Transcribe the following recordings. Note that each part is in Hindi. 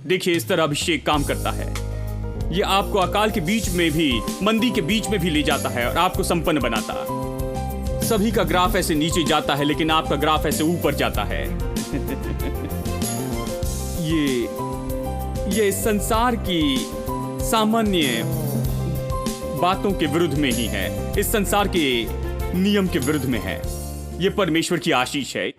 देखिए, इस तरह अभिषेक काम करता है। ये आपको अकाल के बीच में भी, मंदी के बीच में भी ले जाता है और आपको संपन्न बनाता। सभी का ग्राफ ऐसे नीचे जाता है, लेकिन आपका ग्राफ ऐसे ऊपर जाता है। ये संसार की सामान्य बातों के विरुद्ध में ही है, इस संसार के नियम के विरुद्ध में है। ये परमेश्वर की आशीष है।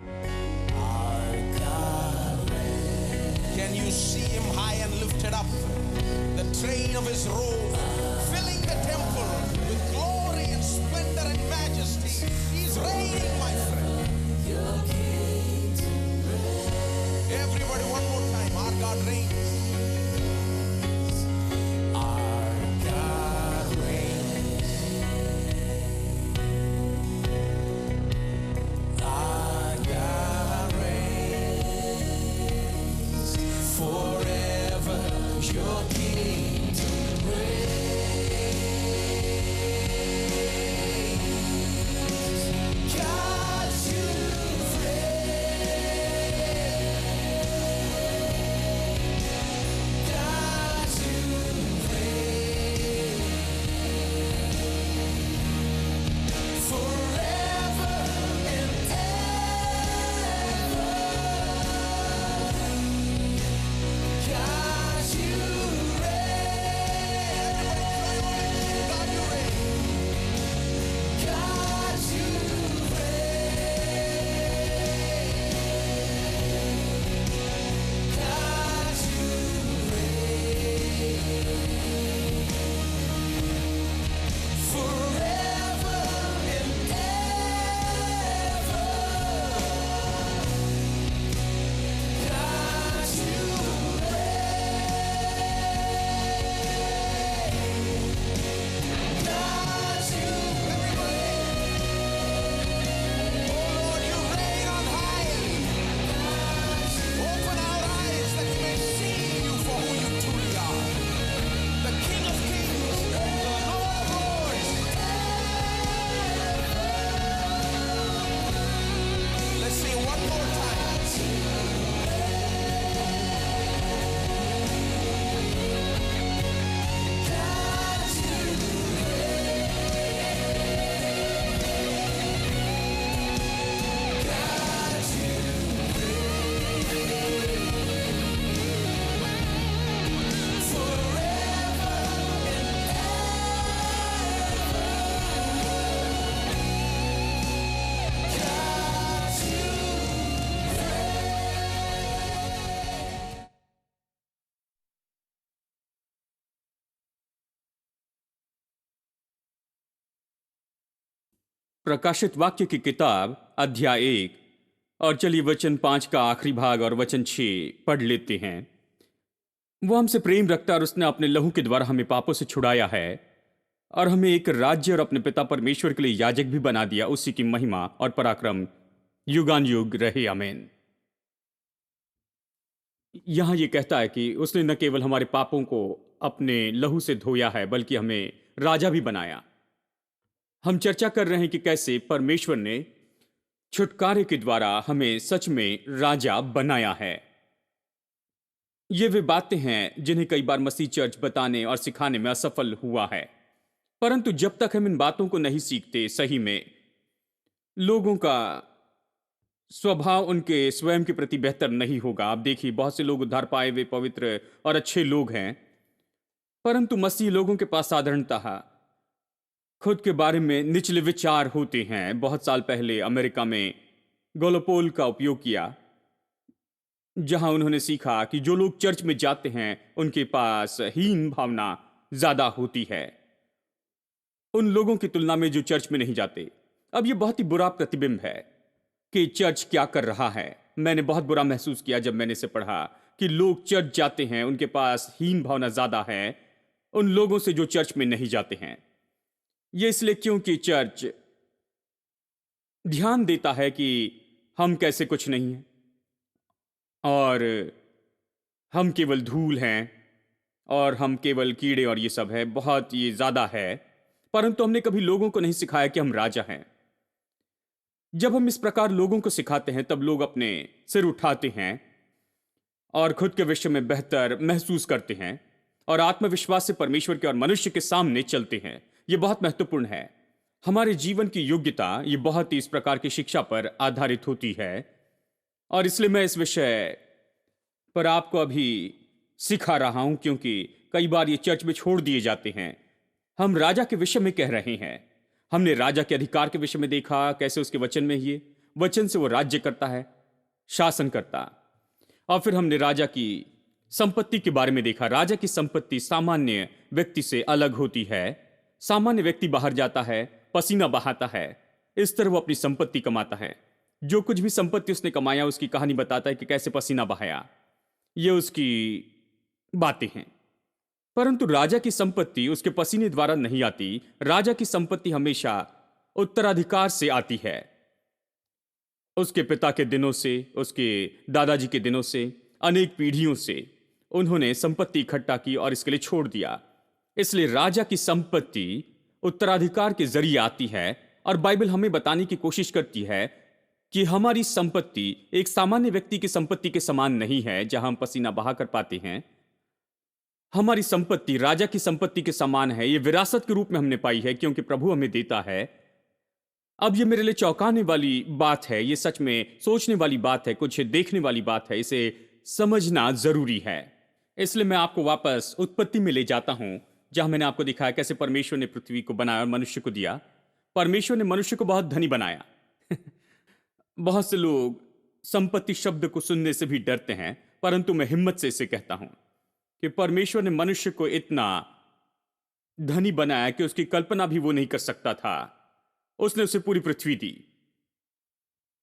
प्रकाशित वाक्य की किताब अध्याय 1 और चलिए वचन 5 का आखिरी भाग और वचन 6 पढ़ लेते हैं। वो हमसे प्रेम रखता और उसने अपने लहू के द्वारा हमें पापों से छुड़ाया है और हमें एक राज्य और अपने पिता परमेश्वर के लिए याजक भी बना दिया। उसी की महिमा और पराक्रम युगान युग रहे, आमीन। यहां यह कहता है कि उसने न केवल हमारे पापों को अपने लहू से धोया है, बल्कि हमें राजा भी बनाया। हम चर्चा कर रहे हैं कि कैसे परमेश्वर ने छुटकारे के द्वारा हमें सच में राजा बनाया है। ये वे बातें हैं जिन्हें कई बार मसीह चर्च बताने और सिखाने में असफल हुआ है। परंतु जब तक हम इन बातों को नहीं सीखते, सही में लोगों का स्वभाव उनके स्वयं के प्रति बेहतर नहीं होगा। आप देखिए, बहुत से लोग उद्धार पाए हुए पवित्र और अच्छे लोग हैं, परंतु मसीह लोगों के पास साधारणतः खुद के बारे में निचले विचार होते हैं। बहुत साल पहले अमेरिका में गोलोपोल का उपयोग किया, जहां उन्होंने सीखा कि जो लोग चर्च में जाते हैं उनके पास हीन भावना ज्यादा होती है उन लोगों की तुलना में जो चर्च में नहीं जाते। अब यह बहुत ही बुरा प्रतिबिंब है कि चर्च क्या कर रहा है। मैंने बहुत बुरा महसूस किया जब मैंने इसे पढ़ा कि लोग चर्च जाते हैं, उनके पास हीन भावना ज्यादा है उन लोगों से जो चर्च में नहीं जाते हैं। यह इसलिए क्योंकि चर्च ध्यान देता है कि हम कैसे कुछ नहीं हैं और हम केवल धूल हैं और हम केवल कीड़े और ये सब है, बहुत ये ज्यादा है। परंतु हमने कभी लोगों को नहीं सिखाया कि हम राजा हैं। जब हम इस प्रकार लोगों को सिखाते हैं तब लोग अपने सिर उठाते हैं और खुद के विषय में बेहतर महसूस करते हैं और आत्मविश्वास से परमेश्वर के और मनुष्य के सामने चलते हैं। यह बहुत महत्वपूर्ण है। हमारे जीवन की योग्यता ये बहुत ही इस प्रकार की शिक्षा पर आधारित होती है और इसलिए मैं इस विषय पर आपको अभी सिखा रहा हूं, क्योंकि कई बार ये चर्च में छोड़ दिए जाते हैं। हम राजा के विषय में कह रहे हैं। हमने राजा के अधिकार के विषय में देखा, कैसे उसके वचन में ये वचन से वो राज्य करता है, शासन करता। और फिर हमने राजा की संपत्ति के बारे में देखा। राजा की संपत्ति सामान्य व्यक्ति से अलग होती है। सामान्य व्यक्ति बाहर जाता है, पसीना बहाता है, इस तरह वो अपनी संपत्ति कमाता है। जो कुछ भी संपत्ति उसने कमाया उसकी कहानी बताता है कि कैसे पसीना बहाया। ये उसकी बातें हैं। परंतु राजा की संपत्ति उसके पसीने द्वारा नहीं आती। राजा की संपत्ति हमेशा उत्तराधिकार से आती है। उसके पिता के दिनों से, उसके दादाजी के दिनों से, अनेक पीढ़ियों से उन्होंने संपत्ति इकट्ठा की और इसके लिए छोड़ दिया। इसलिए राजा की संपत्ति उत्तराधिकार के जरिए आती है और बाइबल हमें बताने की कोशिश करती है कि हमारी संपत्ति एक सामान्य व्यक्ति की संपत्ति के समान नहीं है जहां हम पसीना बहा कर पाते हैं। हमारी संपत्ति राजा की संपत्ति के समान है। यह विरासत के रूप में हमने पाई है, क्योंकि प्रभु हमें देता है। अब यह मेरे लिए चौंकाने वाली बात है, यह सच में सोचने वाली बात है, कुछ देखने वाली बात है, इसे समझना जरूरी है। इसलिए मैं आपको वापस उत्पत्ति में ले जाता हूं, जहां मैंने आपको दिखाया कैसे परमेश्वर ने पृथ्वी को बनाया और मनुष्य को दिया। परमेश्वर ने मनुष्य को बहुत धनी बनाया। बहुत से लोग संपत्ति शब्द को सुनने से भी डरते हैं, परंतु मैं हिम्मत से इसे कहता हूं कि परमेश्वर ने मनुष्य को इतना धनी बनाया कि उसकी कल्पना भी वो नहीं कर सकता था। उसने उसे पूरी पृथ्वी दी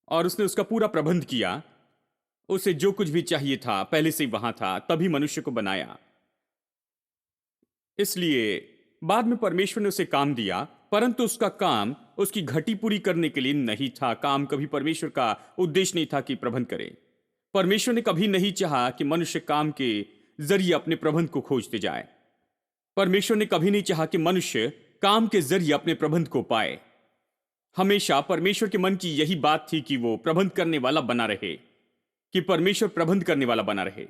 और उसने उसका पूरा प्रबंध किया। उसे जो कुछ भी चाहिए था पहले से ही वहां था, तभी मनुष्य को बनाया। इसलिए बाद में परमेश्वर ने उसे काम दिया, परंतु उसका काम उसकी घटी पूरी करने के लिए नहीं था। काम कभी परमेश्वर का उद्देश्य नहीं था कि प्रबंध करे। परमेश्वर ने कभी नहीं चाहा कि मनुष्य काम के जरिए अपने प्रबंध को खोजते जाए। परमेश्वर ने कभी नहीं चाहा कि मनुष्य काम के जरिए अपने प्रबंध को पाए। हमेशा परमेश्वर के मन की यही बात थी कि वो प्रबंध करने वाला बना रहे, कि परमेश्वर प्रबंध करने वाला बना रहे,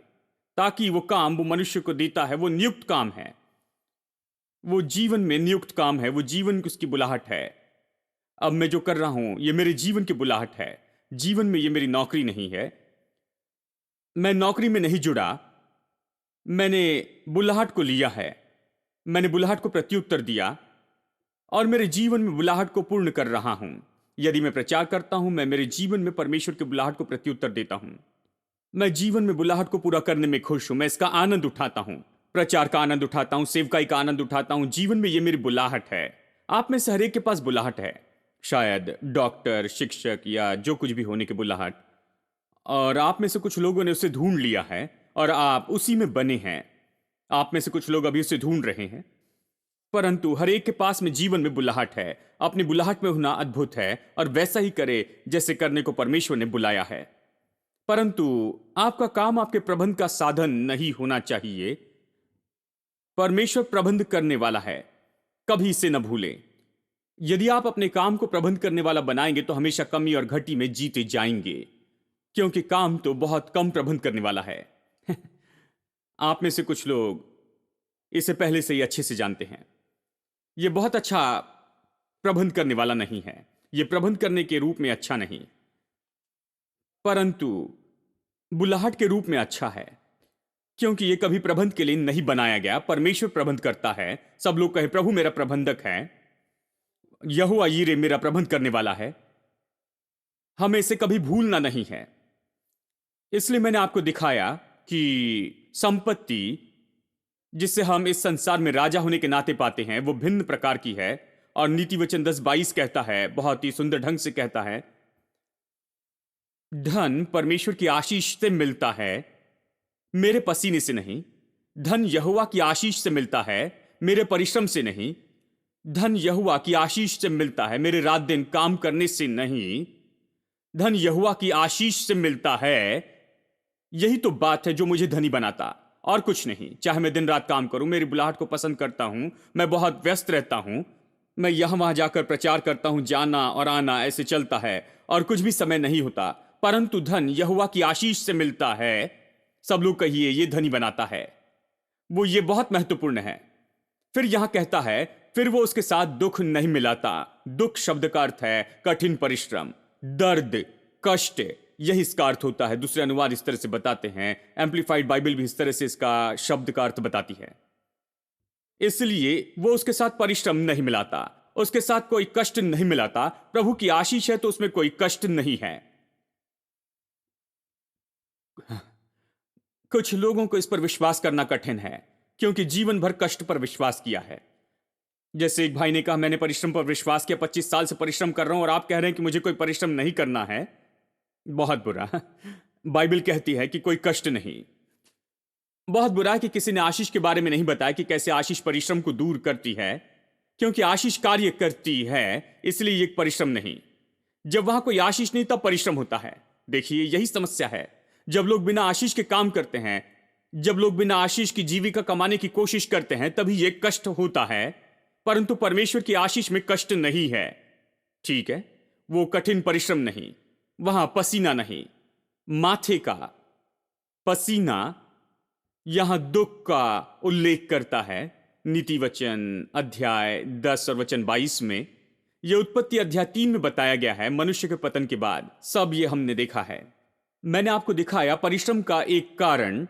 ताकि वो काम वो मनुष्य को देता है वो नियुक्त काम है, वो जीवन में नियुक्त काम है, वो जीवन की उसकी बुलाहट है। अब मैं जो कर रहा हूं ये मेरे जीवन की बुलाहट है। जीवन में ये मेरी नौकरी नहीं है। मैं नौकरी में नहीं जुड़ा, मैंने बुलाहट को लिया है। मैंने बुलाहट को प्रत्युत्तर दिया और मेरे जीवन में बुलाहट को पूर्ण कर रहा हूं। यदि मैं प्रचार करता हूं, मैं मेरे जीवन में परमेश्वर की बुलाहट को प्रत्युत्तर देता हूं। मैं जीवन में बुलाहट को पूरा करने में खुश हूं। मैं इसका आनंद उठाता हूं, प्रचार का आनंद उठाता हूं, सेवकाई का आनंद उठाता हूं। जीवन में यह मेरी बुलाहट है। आप में से हर एक के पास बुलाहट है, शायद डॉक्टर, शिक्षक या जो कुछ भी होने की बुलाहट, और आप में से कुछ लोगों ने उसे ढूंढ लिया है और आप उसी में बने हैं। आप में से कुछ लोग अभी उसे ढूंढ रहे हैं, परंतु हर एक के पास में जीवन में बुलाहट है। अपनी बुलाहट में होना अद्भुत है और वैसा ही करे जैसे करने को परमेश्वर ने बुलाया है। परंतु आपका काम आपके प्रबंध का साधन नहीं होना चाहिए। परमेश्वर प्रबंध करने वाला है, कभी इसे न भूलें। यदि आप अपने काम को प्रबंध करने वाला बनाएंगे तो हमेशा कमी और घटी में जीते जाएंगे, क्योंकि काम तो बहुत कम प्रबंध करने वाला है। आप में से कुछ लोग इसे पहले से ही अच्छे से जानते हैं। यह बहुत अच्छा प्रबंध करने वाला नहीं है, यह प्रबंध करने के रूप में अच्छा नहीं, परंतु बुलाहट के रूप में अच्छा है, क्योंकि यह कभी प्रबंध के लिए नहीं बनाया गया। परमेश्वर प्रबंध करता है। सब लोग कहें, प्रभु मेरा प्रबंधक है, यहोवा यीरे मेरा प्रबंध करने वाला है। हमें इसे कभी भूलना नहीं है। इसलिए मैंने आपको दिखाया कि संपत्ति जिससे हम इस संसार में राजा होने के नाते पाते हैं वो भिन्न प्रकार की है। और नीति वचन 10:22 कहता है, बहुत ही सुंदर ढंग से कहता है, धन परमेश्वर की आशीष से मिलता है, मेरे पसीने से नहीं। धन यहोवा की आशीष से मिलता है, मेरे परिश्रम से नहीं। धन यहोवा की आशीष से मिलता है, मेरे रात दिन काम करने से नहीं। धन यहोवा की आशीष से मिलता है। यही तो बात है जो मुझे धनी बनाता, और कुछ नहीं। चाहे मैं दिन रात काम करूं, मेरी बुलाहट को पसंद करता हूं, मैं बहुत व्यस्त रहता हूं, मैं यहां वहां जाकर प्रचार करता हूं, जाना और आना ऐसे चलता है और कुछ भी समय नहीं होता। परंतु धन यहोवा की आशीष से मिलता है। सब लोग कहिए ये धनी बनाता है। वो ये बहुत महत्वपूर्ण है। फिर यहां कहता है फिर वो उसके साथ दुख नहीं मिलाता। दुख शब्द का अर्थ है कठिन परिश्रम, दर्द, कष्ट, यही इसका अर्थ होता है। दूसरे अनुवाद इस तरह से बताते हैं, एम्प्लीफाइड बाइबल भी इस तरह से इसका शब्द का अर्थ बताती है। इसलिए वो उसके साथ परिश्रम नहीं मिलाता, उसके साथ कोई कष्ट नहीं मिलाता। प्रभु की आशीष है तो उसमें कोई कष्ट नहीं है। कुछ लोगों को इस पर विश्वास करना कठिन है क्योंकि जीवन भर कष्ट पर विश्वास किया है। जैसे एक भाई ने कहा, मैंने परिश्रम पर विश्वास किया, 25 साल से परिश्रम कर रहा हूं और आप कह रहे हैं कि मुझे कोई परिश्रम नहीं करना है। बहुत बुरा। बाइबल कहती है कि कोई कष्ट नहीं। बहुत बुरा है कि किसी ने आशीष के बारे में नहीं बताया कि कैसे आशीष परिश्रम को दूर करती है, क्योंकि आशीष कार्य करती है, इसलिए एक परिश्रम नहीं। जब वहां कोई आशीष नहीं तब परिश्रम होता है। देखिए यही समस्या है। जब लोग बिना आशीष के काम करते हैं, जब लोग बिना आशीष की जीविका कमाने की कोशिश करते हैं, तभी यह कष्ट होता है। परंतु परमेश्वर की आशीष में कष्ट नहीं है। ठीक है, वो कठिन परिश्रम नहीं, वहां पसीना नहीं, माथे का पसीना यहां दुख का उल्लेख करता है। नीति वचन अध्याय 10 और वचन 22 में, यह उत्पत्ति अध्याय 3 में बताया गया है। मनुष्य के पतन के बाद सब यह हमने देखा है। मैंने आपको दिखाया परिश्रम का एक कारण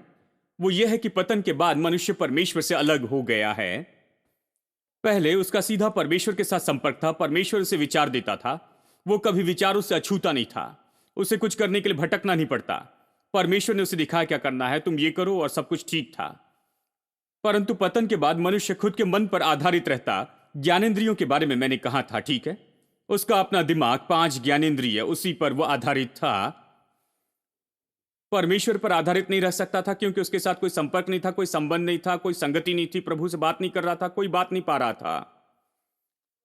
वो यह है कि पतन के बाद मनुष्य परमेश्वर से अलग हो गया है। पहले उसका सीधा परमेश्वर के साथ संपर्क था, परमेश्वर उसे विचार देता था, वो कभी विचारों से अछूता नहीं था, उसे कुछ करने के लिए भटकना नहीं पड़ता। परमेश्वर ने उसे दिखाया क्या करना है, तुम ये करो, और सब कुछ ठीक था। परंतु पतन के बाद मनुष्य खुद के मन पर आधारित रहता। ज्ञानेंद्रियों के बारे में मैंने कहा था, ठीक है, उसका अपना दिमाग, 5 ज्ञानेंद्रिय, उसी पर वो आधारित था। परमेश्वर पर आधारित नहीं रह सकता था क्योंकि उसके साथ कोई संपर्क नहीं था, कोई संबंध नहीं था, कोई संगति नहीं थी, प्रभु से बात नहीं कर रहा था, कोई बात नहीं पा रहा था।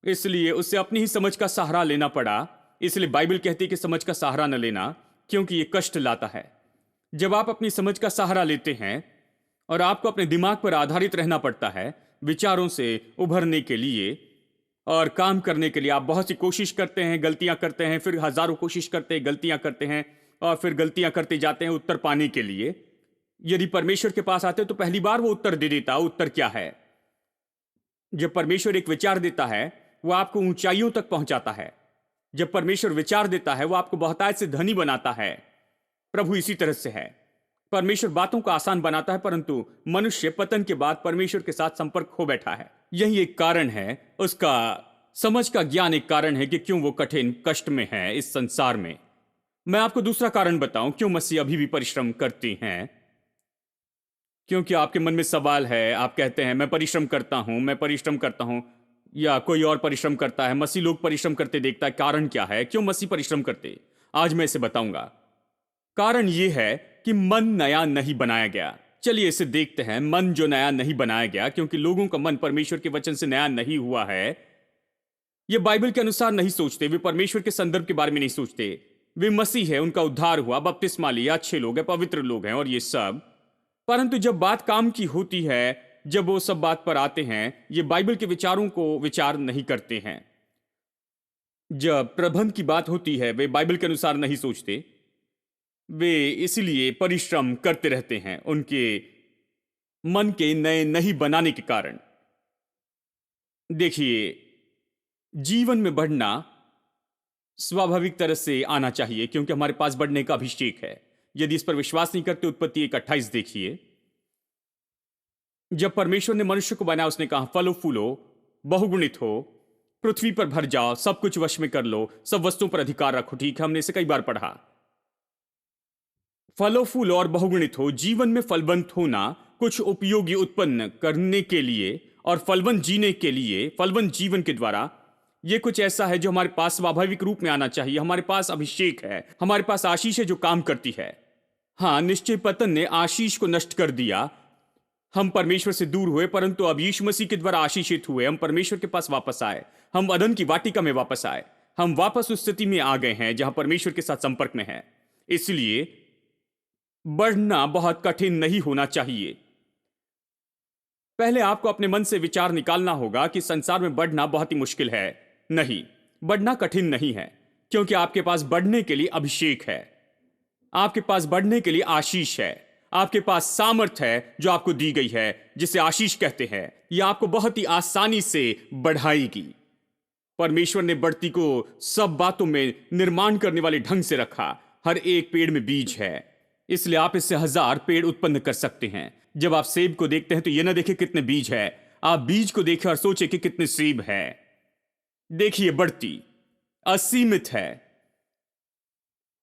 इसलिए उसे अपनी ही समझ का सहारा लेना पड़ा। इसलिए बाइबल कहती है कि समझ का सहारा न लेना, क्योंकि यह कष्ट लाता है। जब आप अपनी समझ का सहारा लेते हैं और आपको अपने दिमाग पर आधारित रहना पड़ता है विचारों से उभरने के लिए और काम करने के लिए, आप बहुत सी कोशिश करते हैं, गलतियां करते हैं, फिर हजारों कोशिश करते हैं, गलतियां करते हैं और फिर गलतियां करते जाते हैं उत्तर पाने के लिए। यदि परमेश्वर के पास आते तो पहली बार वो उत्तर दे देता। उत्तर क्या है? जब परमेश्वर एक विचार देता है वो आपको ऊंचाइयों तक पहुंचाता है। जब परमेश्वर विचार देता है वो आपको बहुतायत से धनी बनाता है। प्रभु इसी तरह से है। परमेश्वर बातों को आसान बनाता है, परंतु मनुष्य पतन के बाद परमेश्वर के साथ संपर्क खो बैठा है। यही एक कारण है, उसका समझ का ज्ञान एक कारण है कि क्यों वो कठिन कष्ट में है इस संसार में। मैं आपको दूसरा कारण बताऊं क्यों मसीह अभी भी परिश्रम करती हैं। क्योंकि आपके मन में सवाल है, आप कहते हैं मैं परिश्रम करता हूं, मैं परिश्रम करता हूं, या कोई और परिश्रम करता है, मसीह लोग परिश्रम करते देखता है। कारण क्या है, क्यों मसीह परिश्रम करते? आज मैं इसे बताऊंगा। कारण यह है कि मन नया नहीं बनाया गया। चलिए इसे देखते हैं। मन जो नया नहीं बनाया गया, क्योंकि लोगों का मन परमेश्वर के वचन से नया नहीं हुआ है। ये बाइबल के अनुसार नहीं सोचते, वे परमेश्वर के संदर्भ के बारे में नहीं सोचते। वे मसीह है, उनका उद्धार हुआ, बपतिस्मा लिया, अच्छे लोग हैं, पवित्र लोग हैं और ये सब। परंतु जब बात काम की होती है, जब वो सब बात पर आते हैं, ये बाइबल के विचारों को विचार नहीं करते हैं। जब प्रबंध की बात होती है, वे बाइबल के अनुसार नहीं सोचते। वे इसलिए परिश्रम करते रहते हैं उनके मन के नए नहीं बनाने के कारण। देखिए, जीवन में बढ़ना स्वाभाविक तरह से आना चाहिए क्योंकि हमारे पास बढ़ने का अभिषेक है। यदि इस पर विश्वास नहीं करते, उत्पत्ति 1:28 देखिए। जब परमेश्वर ने मनुष्य को बनाया, उसने कहा फलो फूलो, बहुगुणित हो, पृथ्वी पर भर जाओ, सब कुछ वश में कर लो, सब वस्तुओं पर अधिकार रखो। ठीक है, हमने इसे कई बार पढ़ा। फलो फूलो और बहुगुणित हो, जीवन में फलवंत होना, कुछ उपयोगी उत्पन्न करने के लिए और फलवंत जीने के लिए, फलवंत जीवन के द्वारा, यह कुछ ऐसा है जो हमारे पास स्वाभाविक रूप में आना चाहिए। हमारे पास अभिषेक है, हमारे पास आशीष है जो काम करती है। हां, निश्चय पतन ने आशीष को नष्ट कर दिया, हम परमेश्वर से दूर हुए, परंतु अब यीशु मसीह के द्वारा आशीषित हुए, हम परमेश्वर के पास वापस आए, हम अदन की वाटिका में वापस आए, हम वापस उस स्थिति में आ गए हैं जहां परमेश्वर के साथ संपर्क में है। इसलिए बढ़ना बहुत कठिन नहीं होना चाहिए। पहले आपको अपने मन से विचार निकालना होगा कि संसार में बढ़ना बहुत ही मुश्किल है। नहीं, बढ़ना कठिन नहीं है, क्योंकि आपके पास बढ़ने के लिए अभिषेक है, आपके पास बढ़ने के लिए आशीष है, आपके पास सामर्थ है जो आपको दी गई है, जिसे आशीष कहते हैं। यह आपको बहुत ही आसानी से बढ़ाएगी। परमेश्वर ने बढ़ती को सब बातों में निर्माण करने वाले ढंग से रखा। हर एक पेड़ में बीज है, इसलिए आप इससे 1000 पेड़ उत्पन्न कर सकते हैं। जब आप सेब को देखते हैं तो यह ना देखें कितने बीज है, आप बीज को देखें और सोचें कि कितने सेब है। देखिए, बढ़ती असीमित है।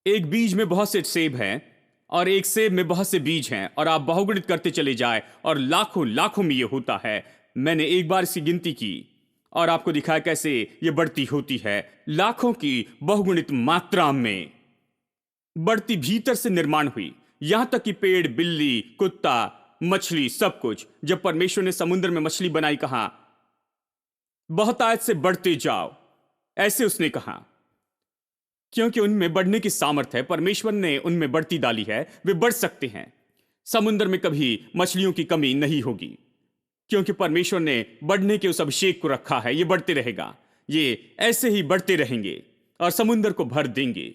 एक बीज में बहुत से सेब हैं और एक सेब में बहुत से बीज हैं, और आप बहुगुणित करते चले जाए और लाखों लाखों में यह होता है। मैंने एक बार इसकी गिनती की और आपको दिखाया कैसे यह बढ़ती होती है, लाखों की बहुगुणित मात्रा में बढ़ती भीतर से निर्माण हुई, यहां तक कि पेड़, बिल्ली, कुत्ता, मछली, सब कुछ। जब परमेश्वर ने समुद्र में मछली बनाई, कहा बहुतायत से बढ़ते जाओ, ऐसे उसने कहा, क्योंकि उनमें बढ़ने की सामर्थ्य है। परमेश्वर ने उनमें बढ़ती डाली है, वे बढ़ सकते हैं। समुद्र में कभी मछलियों की कमी नहीं होगी, क्योंकि परमेश्वर ने बढ़ने के उस अभिषेक को रखा है। ये बढ़ते रहेगा, ये ऐसे ही बढ़ते रहेंगे और समुद्र को भर देंगे।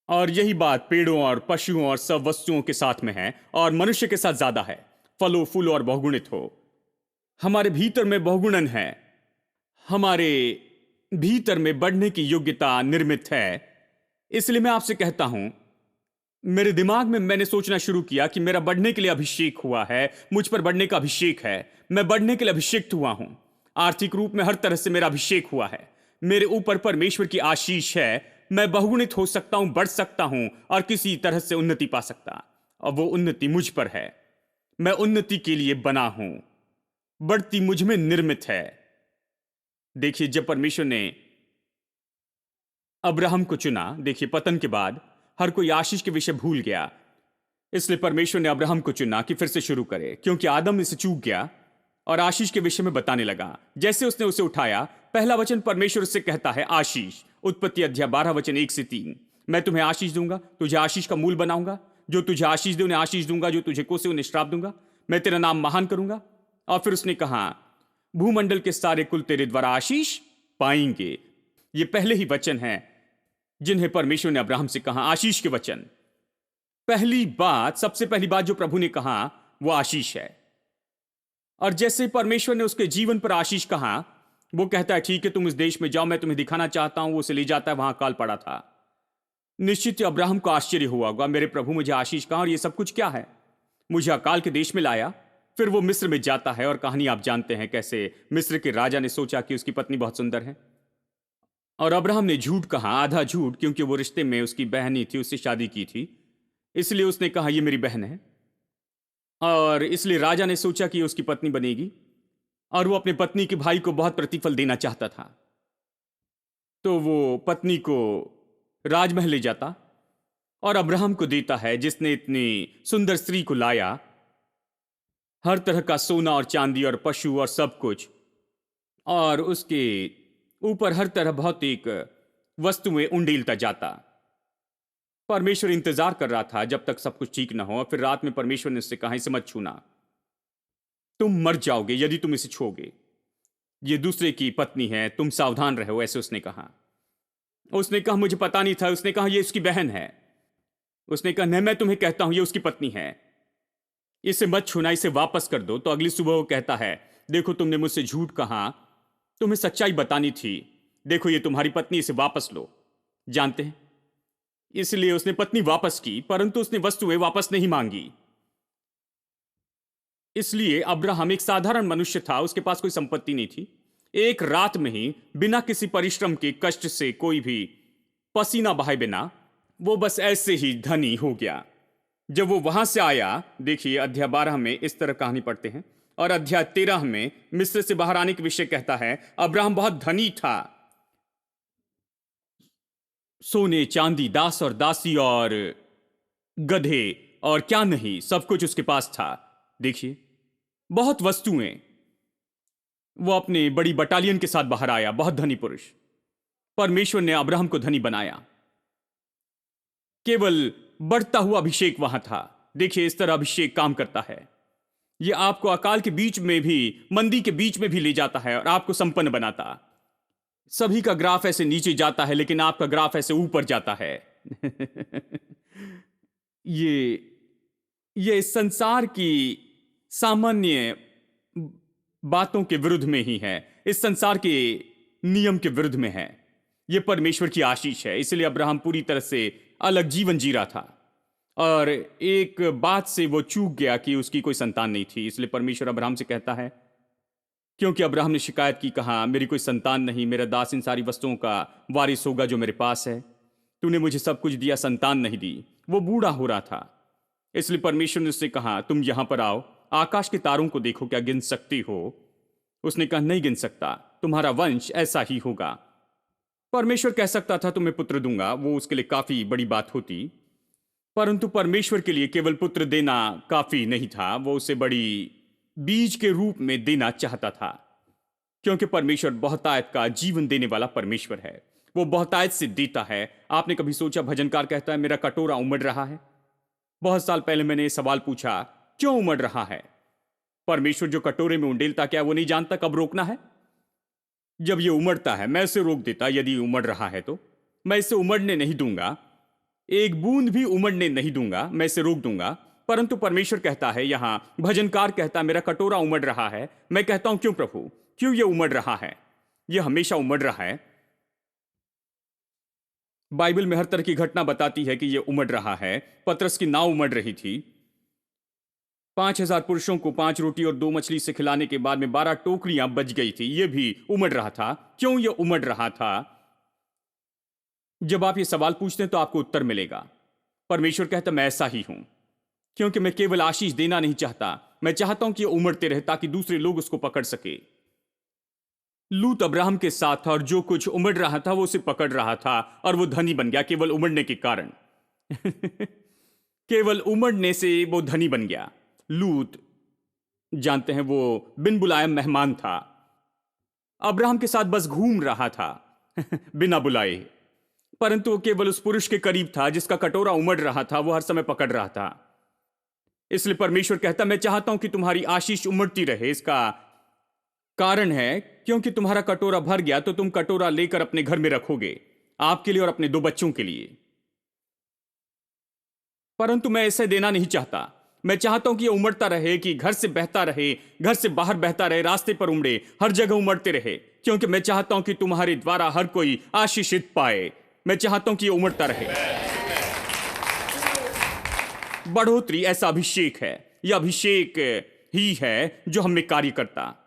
और यही बात पेड़ों और पशुओं और सब वस्तुओं के साथ में है, और मनुष्य के साथ ज्यादा है। फलो फूलो और बहुगुणित हो। हमारे भीतर में बहुगुणन है, हमारे भीतर में बढ़ने की योग्यता निर्मित है। इसलिए मैं आपसे कहता हूं, मेरे दिमाग में मैंने सोचना शुरू किया कि मेरा बढ़ने के लिए अभिषेक हुआ है, मुझ पर बढ़ने का अभिषेक है, मैं बढ़ने के लिए अभिषेक्त हुआ हूं। आर्थिक रूप में हर तरह से मेरा अभिषेक हुआ है, मेरे ऊपर परमेश्वर की आशीष है। मैं बहुगुणित हो सकता हूं, बढ़ सकता हूं और किसी तरह से उन्नति पा सकता, और वो उन्नति मुझ पर है। मैं उन्नति के लिए बना हूं, बढ़ती मुझ में निर्मित है। देखिए, जब परमेश्वर ने अब्राहम को चुना, देखिए पतन के बाद हर कोई आशीष के विषय भूल गया, इसलिए परमेश्वर ने अब्राहम को चुना कि फिर से शुरू करे, क्योंकि आदम इसे चूक गया और आशीष के विषय में बताने लगा। जैसे उसने उसे उठाया, पहला वचन परमेश्वर उससे कहता है आशीष। उत्पत्ति अध्याय 12 वचन 1 से 3, मैं तुम्हें आशीष दूंगा, तुझे आशीष का मूल बनाऊंगा। जो तुझे आशीष दे उन्हें आशीष दूंगा, जो तुझे कोसे उन्हें श्राप दूंगा। मैं तेरा नाम महान करूंगा। और फिर उसने कहा, भूमंडल के सारे कुल तेरे द्वारा आशीष पाएंगे। ये पहले ही वचन हैं जिन्हें परमेश्वर ने अब्राहम से कहा, आशीष के वचन। पहली बात, सबसे पहली बात जो प्रभु ने कहा वो आशीष है। और जैसे परमेश्वर ने उसके जीवन पर आशीष कहा, वो कहता है ठीक है तुम इस देश में जाओ, मैं तुम्हें दिखाना चाहता हूं। वो उसे ले जाता है, वहां अकाल पड़ा था। निश्चित ही अब्राहम को आश्चर्य हुआ होगा, मेरे प्रभु मुझे आशीष कहा और ये सब कुछ क्या है, मुझे अकाल के देश में लाया। फिर वो मिस्र में जाता है और कहानी आप जानते हैं कैसे मिस्र के राजा ने सोचा कि उसकी पत्नी बहुत सुंदर है, और अब्राहम ने झूठ कहा, आधा झूठ, क्योंकि वो रिश्ते में उसकी बहनी थी, उससे शादी की थी, इसलिए उसने कहा ये मेरी बहन है। और इसलिए राजा ने सोचा कि उसकी पत्नी बनेगी, और वो अपने पत्नी के भाई को बहुत प्रतिफल देना चाहता था। तो वो पत्नी को राजमहल ले जाता और अब्राहम को देता है, जिसने इतनी सुंदर स्त्री को लाया, हर तरह का सोना और चांदी और पशु और सब कुछ, और उसके ऊपर हर तरह भौतिक वस्तुएं उंडेलता जाता। परमेश्वर इंतजार कर रहा था जब तक सब कुछ ठीक ना हो, और फिर रात में परमेश्वर ने उससे कहा, इसे मत छूना, तुम मर जाओगे यदि तुम इसे छूओगे, ये दूसरे की पत्नी है, तुम सावधान रहो, ऐसे उसने कहा। उसने कहा मुझे पता नहीं था। उसने कहा ये उसकी बहन है। उसने कहा नहीं, मैं तुम्हें कहता हूं ये उसकी पत्नी है, इसे मत छूना, इसे वापस कर दो। तो अगली सुबह वो कहता है, देखो तुमने मुझसे झूठ कहा, तुम्हें सच्चाई बतानी थी, देखो ये तुम्हारी पत्नी, इसे वापस लो। जानते हैं, इसलिए उसने पत्नी वापस की, परंतु उसने वस्तुएं वापस नहीं मांगी। इसलिए अब्राहम एक साधारण मनुष्य था, उसके पास कोई संपत्ति नहीं थी। एक रात में ही बिना किसी परिश्रम के, कष्ट से, कोई भी पसीना बहाए बिना, वो बस ऐसे ही धनी हो गया। जब वो वहां से आया, देखिए अध्याय 12 में इस तरह कहानी पढ़ते हैं, और अध्याय 13 में मिस्र से बाहर आने के विषय कहता है, अब्राहम बहुत धनी था, सोने चांदी, दास और दासी और गधे और क्या नहीं, सब कुछ उसके पास था। देखिए बहुत वस्तुएं। वो अपने बड़ी बटालियन के साथ बाहर आया, बहुत धनी पुरुष। परमेश्वर ने अब्राहम को धनी बनाया, केवल बढ़ता हुआ अभिषेक वहां था। देखिए इस तरह अभिषेक काम करता है। यह आपको अकाल के बीच में भी, मंदी के बीच में भी ले जाता है और आपको संपन्न बनाता। सभी का ग्राफ ऐसे नीचे जाता है, लेकिन आपका ग्राफ ऐसे ऊपर जाता है। ये ये इस संसार की सामान्य बातों के विरुद्ध में ही है, इस संसार के नियम के विरुद्ध में है। ये परमेश्वर की आशीष है। इसलिए अब्राहम पूरी तरह से अलग जीवन जी रहा था और एक बात से वो चूक गया कि उसकी कोई संतान नहीं थी। इसलिए परमेश्वर अब्राहम से कहता है, क्योंकि अब्राहम ने शिकायत की, कहा मेरी कोई संतान नहीं, मेरा दास इन सारी वस्तुओं का वारिस होगा जो मेरे पास है। तूने मुझे सब कुछ दिया, संतान नहीं दी। वो बूढ़ा हो रहा था। इसलिए परमेश्वर ने उससे कहा, तुम यहां पर आओ, आकाश के तारों को देखो, क्या गिन सकती हो? उसने कहा, नहीं गिन सकता, तुम्हारा वंश ऐसा ही होगा। परमेश्वर कह सकता था तुम्हें पुत्र दूंगा, वो उसके लिए काफी बड़ी बात होती, परंतु परमेश्वर के लिए केवल पुत्र देना काफी नहीं था। वो उसे बड़ी बीज के रूप में देना चाहता था, क्योंकि परमेश्वर बहुतायत का जीवन देने वाला परमेश्वर है। वो बहुतायत से देता है। आपने कभी सोचा, भजनकार कहता है मेरा कटोरा उमड़ रहा है। बहुत साल पहले मैंने ये सवाल पूछा, क्यों उमड़ रहा है? परमेश्वर जो कटोरे में उंडेलता, क्या वो नहीं जानता कब रोकना है? जब ये उमड़ता है मैं इसे रोक देता। यदि उमड़ रहा है तो मैं इसे उमड़ने नहीं दूंगा, एक बूंद भी उमड़ने नहीं दूंगा, मैं इसे रोक दूंगा। परंतु परमेश्वर कहता है, यहां भजनकार कहता है मेरा कटोरा उमड़ रहा है। मैं कहता हूं, क्यों प्रभु, क्यों ये उमड़ रहा है? ये हमेशा उमड़ रहा है। बाइबल में हर तरह की घटना बताती है कि ये उमड़ रहा है। पतरस की नाव उमड़ रही थी। 5,000 पुरुषों को 5 रोटी और 2 मछली से खिलाने के बाद में 12 टोकरियां बच गई थी। ये भी उमड़ रहा था। क्यों ये उमड़ रहा था? जब आप ये सवाल पूछते हैं तो आपको उत्तर मिलेगा। परमेश्वर कहता, मैं ऐसा ही हूं, क्योंकि मैं केवल आशीष देना नहीं चाहता, मैं चाहता हूं कि ये उमड़ते रहे ताकि दूसरे लोग उसको पकड़ सके। लूत अब्राहम के साथ था और जो कुछ उमड़ रहा था वो उसे पकड़ रहा था और वो धनी बन गया केवल उमड़ने के कारण। केवल उमड़ने से वो धनी बन गया। लूत, जानते हैं, वो बिन बुलाए मेहमान था। अब्राहम के साथ बस घूम रहा था बिना बुलाए, परंतु वो केवल उस पुरुष के करीब था जिसका कटोरा उमड़ रहा था, वो हर समय पकड़ रहा था। इसलिए परमेश्वर कहता, मैं चाहता हूं कि तुम्हारी आशीष उमड़ती रहे। इसका कारण है क्योंकि तुम्हारा कटोरा भर गया तो तुम कटोरा लेकर अपने घर में रखोगे, आपके लिए और अपने 2 बच्चों के लिए। परंतु मैं ऐसे देना नहीं चाहता। मैं चाहता हूं कि यह उमड़ता रहे, कि घर से बहता रहे, घर से बाहर बहता रहे, रास्ते पर उमड़े, हर जगह उमड़ते रहे, क्योंकि मैं चाहता हूं कि तुम्हारे द्वारा हर कोई आशीषित पाए। मैं चाहता हूं कि यह उमड़ता रहे। बढ़ोतरी ऐसा अभिषेक है, यह अभिषेक ही है जो हम में कार्य करता।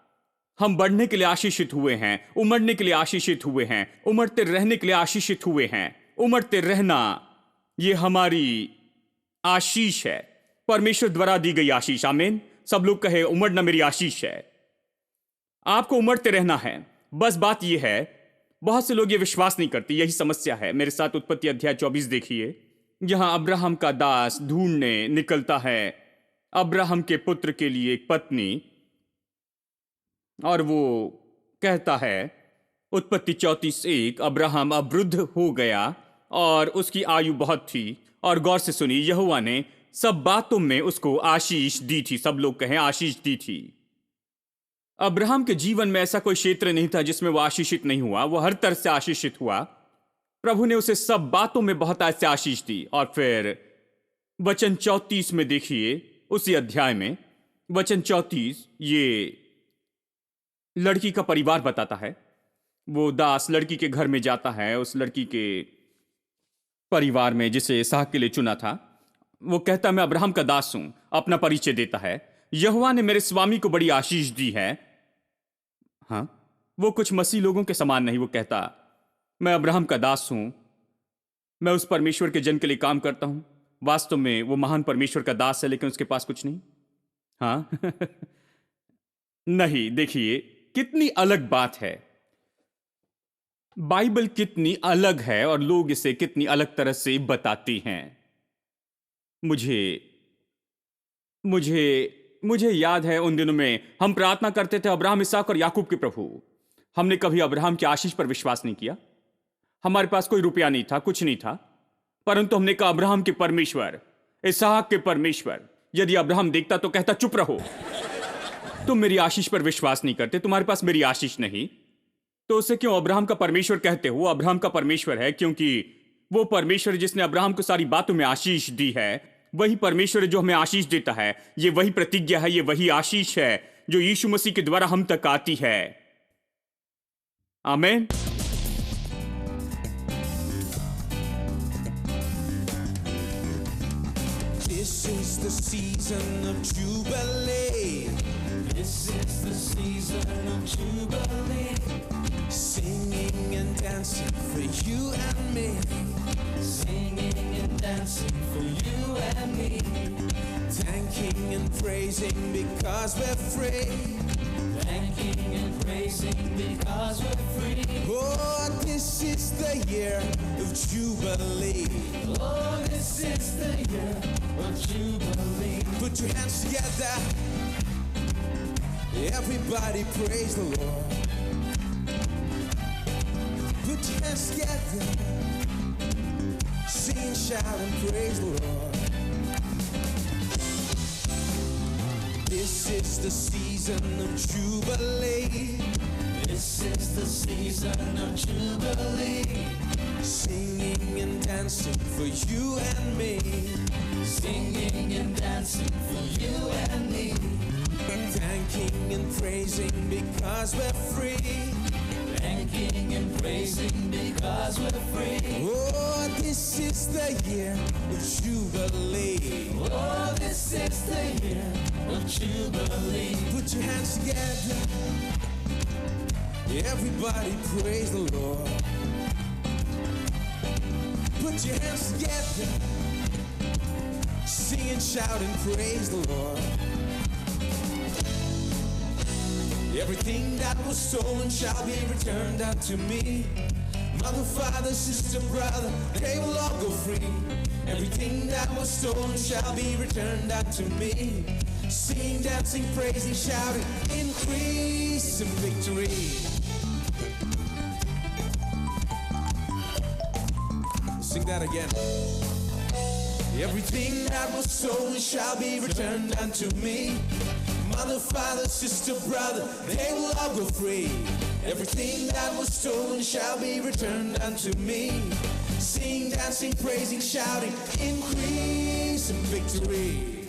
हम बढ़ने के लिए आशीषित हुए हैं, उमड़ने के लिए आशीषित हुए हैं, उमड़ते रहने के लिए आशीषित हुए हैं। उमड़ते रहना यह हमारी आशीष है, परमेश्वर द्वारा दी गई आशीष। आमीन। सब लोग कहे, उमड़ना मेरी आशीष है। आपको उमड़ते रहना है। बस बात यह है, बहुत से लोग ये विश्वास नहीं करते, यही समस्या है। मेरे साथ उत्पत्ति अध्याय 24 देखिए। यहां अब्राहम का दास ढूंढने निकलता है अब्राहम के पुत्र के लिए एक पत्नी, और वो कहता है, उत्पत्ति 34:1, अब्राहम अब वृद्ध हो गया और उसकी आयु बहुत थी, और गौर से सुनी, यहोवा ने सब बातों में उसको आशीष दी थी। सब लोग कहें, आशीष दी थी। अब्राहम के जीवन में ऐसा कोई क्षेत्र नहीं था जिसमें वो आशीषित नहीं हुआ। वो हर तरह से आशीषित हुआ। प्रभु ने उसे सब बातों में बहुत ऐसे आशीष दी। और फिर वचन 34 में देखिए, उसी अध्याय में वचन 34, ये लड़की का परिवार बताता है। वो दास लड़की के घर में जाता है, उस लड़की के परिवार में जिसे इसहाक के लिए चुना था। वो कहता, मैं अब्राहम का दास हूं। अपना परिचय देता है, यहोवा ने मेरे स्वामी को बड़ी आशीष दी है। हाँ, वो कुछ मसीह लोगों के समान नहीं। वो कहता, मैं अब्राहम का दास हूं, मैं उस परमेश्वर के जन के लिए काम करता हूं। वास्तव में वो महान परमेश्वर का दास है, लेकिन उसके पास कुछ नहीं। हाँ नहीं, देखिए कितनी अलग बात है। बाइबल कितनी अलग है और लोग इसे कितनी अलग तरह से बताते हैं। मुझे मुझे मुझे याद है, उन दिनों में हम प्रार्थना करते थे, अब्राहम, इसहाक और याकूब के प्रभु। हमने कभी अब्राहम की आशीष पर विश्वास नहीं किया। हमारे पास कोई रुपया नहीं था, कुछ नहीं था, परंतु हमने कहा, अब्राहम के परमेश्वर, इसहाक के परमेश्वर। यदि अब्राहम देखता तो कहता, चुप रहो, तुम मेरी आशीष पर विश्वास नहीं करते, तुम्हारे पास मेरी आशीष नहीं। तो उसे क्यों अब्राहम का परमेश्वर कहते हो? अब्राहम का परमेश्वर है क्योंकि वो परमेश्वर जिसने अब्राहम को सारी बातों में आशीष दी है, वही परमेश्वर है जो हमें आशीष देता है। ये वही प्रतिज्ञा है, ये वही आशीष है जो यीशु मसीह के द्वारा हम तक आती है। आमीन। This is the season of Jubilee. This is the season of Jubilee. Singing and dancing for you and me. Singing and dancing for you and me. Thanking and praising because we're free. Thanking and praising because we're free. Oh, this is the year of Jubilee. Oh, this is the year of Jubilee. Put your hands together. Everybody praise the Lord. Put your hands together. Sing, shout, and praise the Lord. This is the season of Jubilee. This is the season of Jubilee. Singing and dancing for you and me. Singing and dancing for you and me. Thanking and praising because we're free. Thanking and praising because we're free. Oh, this is the year of Jubilee. Oh, this is the year of Jubilee. Put your hands together. Everybody praise the Lord. Put your hands together. Sing and shout and praise the Lord. Everything that was stolen shall be returned unto me. Mother, father, sister, brother, they will all go free. Everything that was stolen shall be returned unto me. Singing, dancing, praising, shouting, increase in victory. Sing that again. Everything that was stolen shall be returned unto me. Mother, father, sister, brother, they will all go free. Everything that was stolen shall be returned unto me. Sing, dancing, praising, shouting, increase in victory.